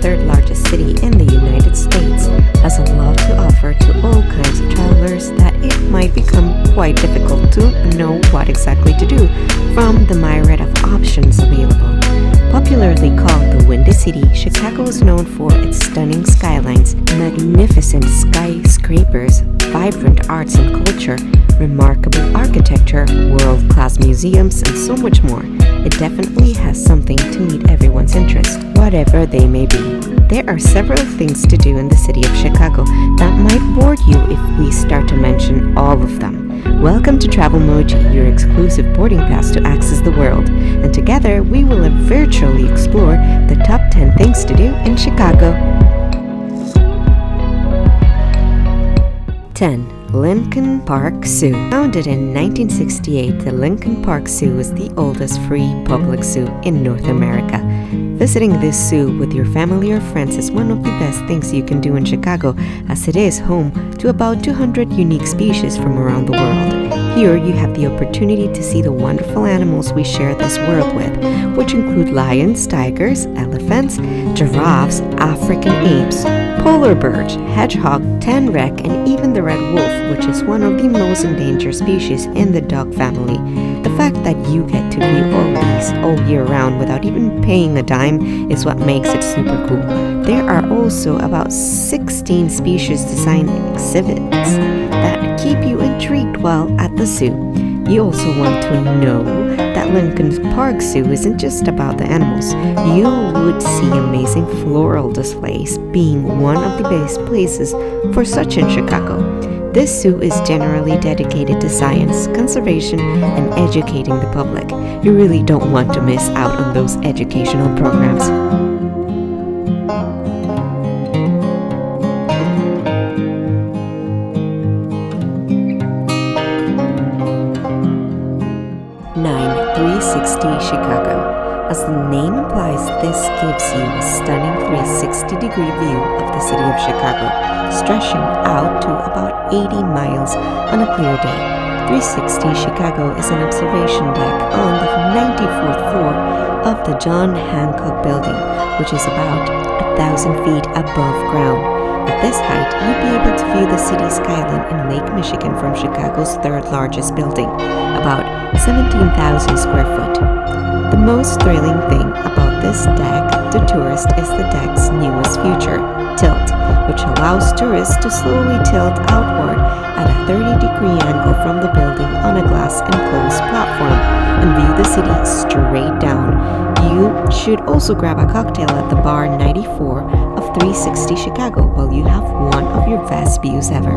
third largest city in the United States, has a lot to offer to all kinds of travelers that it might become quite difficult to know what exactly to do from the myriad of options available. Popularly called the Windy City, Chicago is known for its stunning skylines, magnificent skyscrapers, vibrant arts and culture, remarkable architecture, world-class museums, and so much more. It definitely has something to meet everyone's interest, whatever they may be. There are several things to do in the city of Chicago that might bore you if we start to mention all of them. Welcome to Travelmoji, your exclusive boarding pass to access the world. And together, we will virtually explore the top 10 things to do in Chicago. 10. Lincoln Park Zoo. Founded in 1968, the Lincoln Park Zoo is the oldest free public zoo in North America. Visiting this zoo with your family or friends is one of the best things you can do in Chicago, as it is home to about 200 unique species from around the world. Here you have the opportunity to see the wonderful animals we share this world with, which include lions, tigers, elephants, giraffes, African apes, polar bears, hedgehog, tenrec, and even the red wolf, which is one of the most endangered species in the dog family. The fact that you get to view all these all year round without even paying a dime is what makes it super cool. There are also about 16 species design exhibits that keep you intrigued while at the zoo. You also want to know that Lincoln Park Zoo isn't just about the animals. You would see amazing floral displays, being one of the best places for such in Chicago. This zoo is generally dedicated to science, conservation, and educating the public. You really don't want to miss out on those educational programs. 360 Chicago. As the name implies, this gives you a stunning 360-degree view of the city of Chicago, stretching out to about 80 miles on a clear day. 360 Chicago is an observation deck on the 94th floor of the John Hancock Building, which is about 1,000 feet above ground. At this height, you'd be able to view the city skyline in Lake Michigan from Chicago's third largest building, about 17,000 square foot. The most thrilling thing about this deck to tourists is the deck's newest feature, tilt, which allows tourists to slowly tilt outward at a 30-degree angle from the building on a glass-enclosed platform and view the city straight down. You should also grab a cocktail at the bar 94 of 360 Chicago while you have one of your best views ever.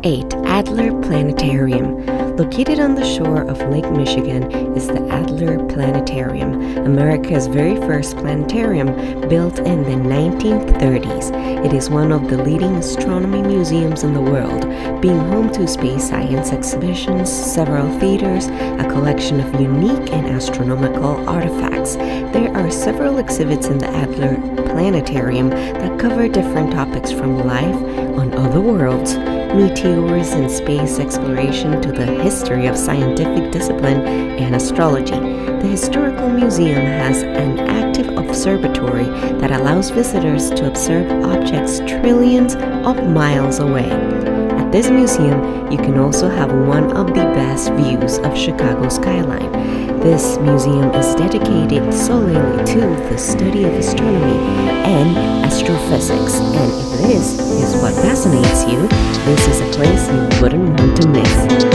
8. Adler Planetarium. Located on the shore of Lake Michigan is the Adler Planetarium, America's very first planetarium built in the 1930s. It is one of the leading astronomy museums in the world, being home to space science exhibitions, several theaters, a collection of unique and astronomical artifacts. There are several exhibits in the Adler Planetarium that cover different topics from life on other worlds, meteors and space exploration to the history of scientific discipline and astrology. The Historical Museum has an active observatory that allows visitors to observe objects trillions of miles away. At this museum, you can also have one of the best views of Chicago's skyline. This museum is dedicated solely to the study of astronomy and astrophysics, and if this is what fascinates you, this is a place you wouldn't want to miss.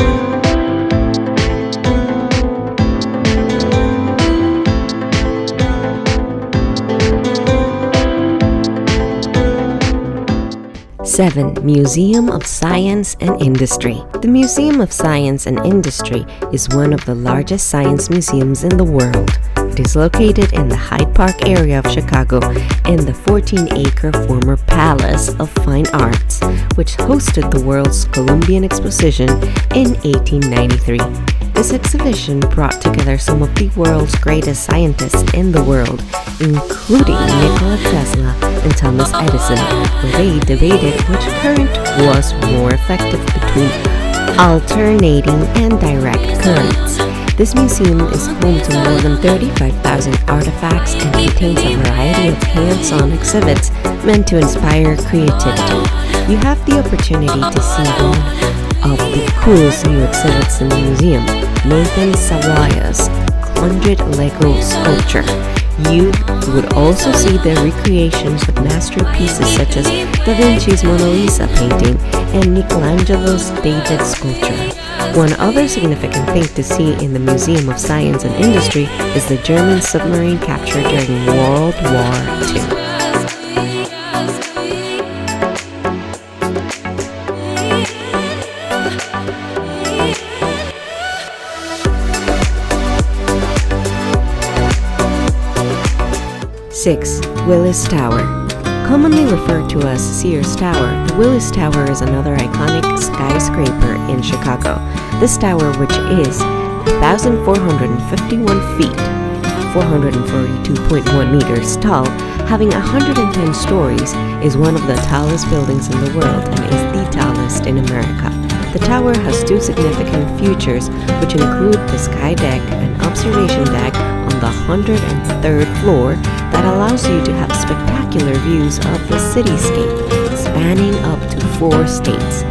7. Museum of Science and Industry. The Museum of Science and Industry is one of the largest science museums in the world. It is located in the Hyde Park area of Chicago in the 14-acre former Palace of Fine Arts, which hosted the World's Columbian Exposition in 1893. This exhibition brought together some of the world's greatest scientists in the world, including Nikola Tesla and Thomas Edison, where they debated which current was more effective between Alternating and direct currents. This museum is home to more than 35,000 artifacts and contains a variety of hands-on exhibits meant to inspire creativity. You have the opportunity to see one of the coolest new exhibits in the museum, Nathan Sawaya's Conduit Lego sculpture. You would also see the recreations of masterpieces such as Da Vinci's Mona Lisa painting and Michelangelo's David sculpture. One other significant thing to see in the Museum of Science and Industry is the German submarine capture during World War II. Six, Willis Tower. Commonly referred to as Sears Tower, the Willis Tower is another iconic skyscraper in Chicago. This tower, which is 1,451 feet, 442.1 meters tall, having 110 stories, is one of the tallest buildings in the world and is the tallest in America. The tower has two significant features, which include the sky deck and observation deck on the 103rd floor that allows you to have spectacular views of the cityscape spanning up to 4 states,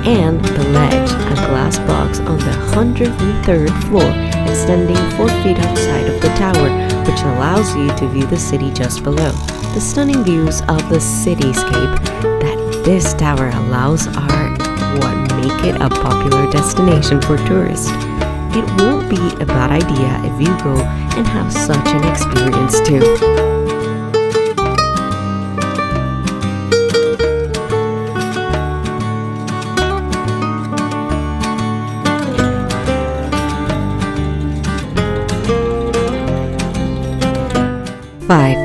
and the ledge, a glass box on the 103rd floor extending 4 feet outside of the tower, which allows you to view the city just below. The stunning views of the cityscape that this tower allows are what make it a popular destination for tourists. It won't be a bad idea if you go and have such an experience too. Five,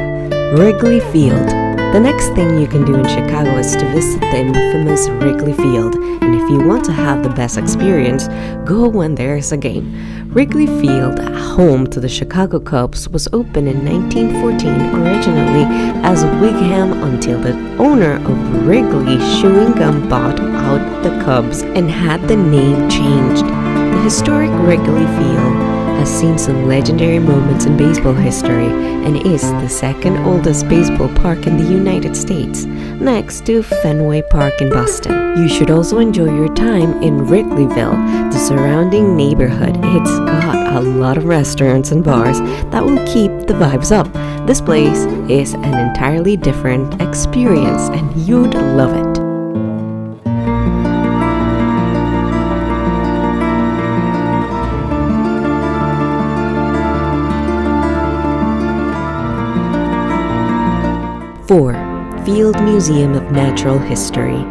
Wrigley Field. The next thing you can do in Chicago is to visit the infamous Wrigley Field, and if you want to have the best experience, go when there's a game. Wrigley Field, home to the Chicago Cubs, was opened in 1914 originally as Wigham until the owner of Wrigley Chewing Gum bought out the Cubs and had the name changed. The historic Wrigley Field has seen some legendary moments in baseball history and is the second oldest baseball park in the United States, next to Fenway Park in Boston. You should also enjoy your time in Wrigleyville, the surrounding neighborhood. It's got a lot of restaurants and bars that will keep the vibes up. This place is an entirely different experience and you'd love it. 4. Field Museum of Natural History.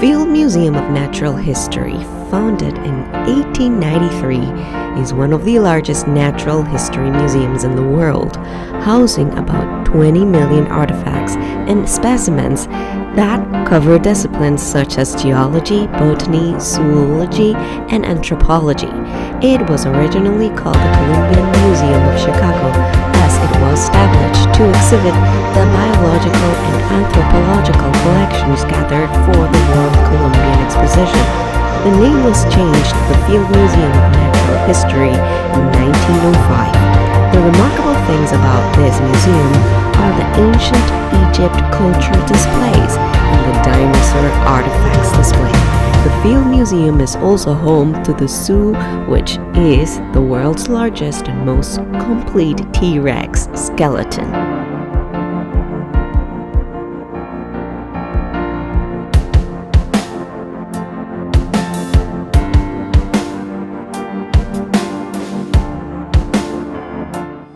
Field Museum of Natural History, founded in 1893, is one of the largest natural history museums in the world, housing about 20 million artifacts and specimens that cover disciplines such as geology, botany, zoology, and anthropology. It was originally called the Columbian Museum of Chicago, as it was established to exhibit the biological and anthropological collections gathered for the World Columbian Exposition. The name was changed to the Field Museum of Natural History in 1905. The remarkable things about this museum are the ancient Egypt culture displays and the dinosaur artifacts display. The Field Museum is also home to the zoo, which is the world's largest and most complete T-Rex skeleton.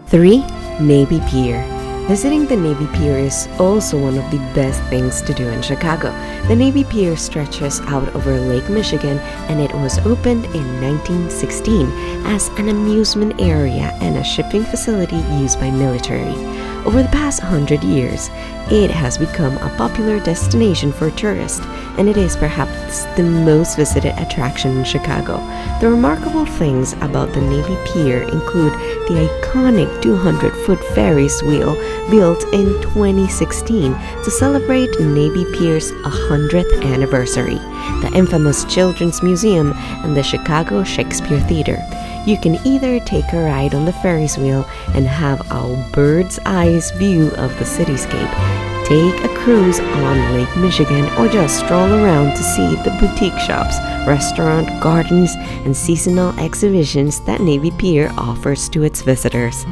Three, Navy Pier. Visiting the Navy Pier is also one of the best things to do in Chicago. The Navy Pier stretches out over Lake Michigan and it was opened in 1916 as an amusement area and a shipping facility used by military. Over the past 100 years, it has become a popular destination for tourists, and it is perhaps the most visited attraction in Chicago. The remarkable things about the Navy Pier include the iconic 200-foot Ferris wheel built in 2016 to celebrate Navy Pier's 100th anniversary. The infamous Children's Museum, and the Chicago Shakespeare Theater. You can either take a ride on the Ferris wheel and have a bird's eye view of the cityscape, take a cruise on Lake Michigan, or just stroll around to see the boutique shops, restaurant, gardens, and seasonal exhibitions that Navy Pier offers to its visitors.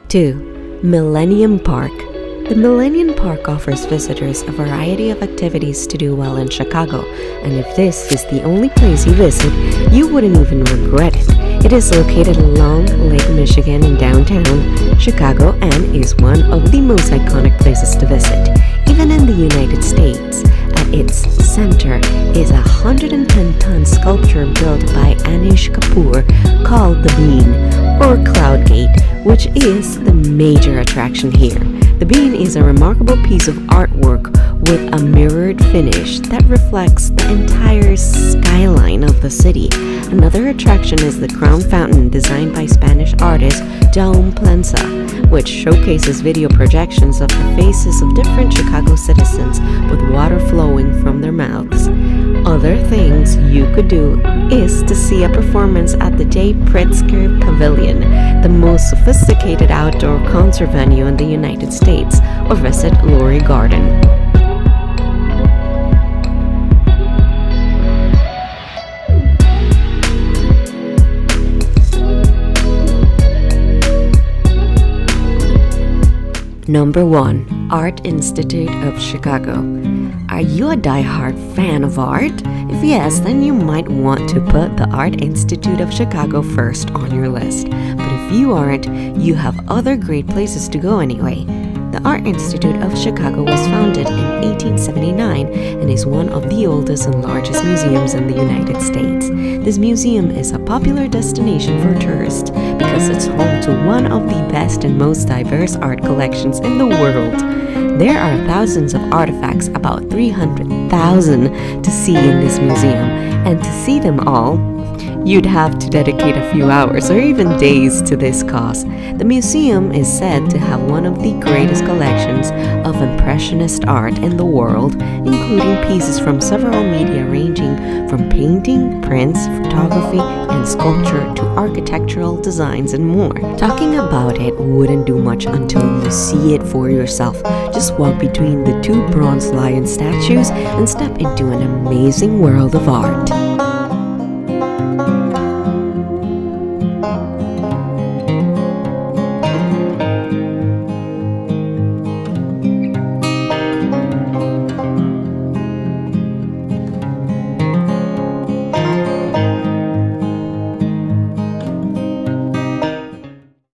Two, Millennium Park. The Millennium Park offers visitors a variety of activities to do while in Chicago, and if this is the only place you visit, you wouldn't even regret it. It is located along Lake Michigan in downtown Chicago and is one of the most iconic places to visit. Even in the United States, at its center is a 110-ton sculpture built by Anish Kapoor called the Bean, or Cloud Gate, which is the major attraction here. The Bean is a remarkable piece of artwork with a mirrored finish that reflects the entire skyline of the city. Another attraction is the Crown Fountain, designed by Spanish artist Jaume Plensa, which showcases video projections of the faces of different Chicago citizens with water flowing from their mouths. Other things you could do is to see a performance at the J. Pritzker Pavilion, the most sophisticated outdoor concert venue in the United States, or visit Lowry Garden. Number 1. Art Institute of Chicago. Are you a die-hard fan of art? If yes, then you might want to put the Art Institute of Chicago first on your list. But if you aren't, you have other great places to go anyway. The Art Institute of Chicago was founded in 1879 and is one of the oldest and largest museums in the United States. This museum is a popular destination for tourists because it's home to one of the best and most diverse art collections in the world. There are thousands of artifacts, about 300,000 to see in this museum, and to see them all, you'd have to dedicate a few hours or even days to this cause. The museum is said to have one of the greatest collections of Impressionist art in the world, including pieces from several media ranging from painting, prints, photography, and sculpture to architectural designs and more. Talking about it wouldn't do much until you see it for yourself. Just walk between the two bronze lion statues and step into an amazing world of art.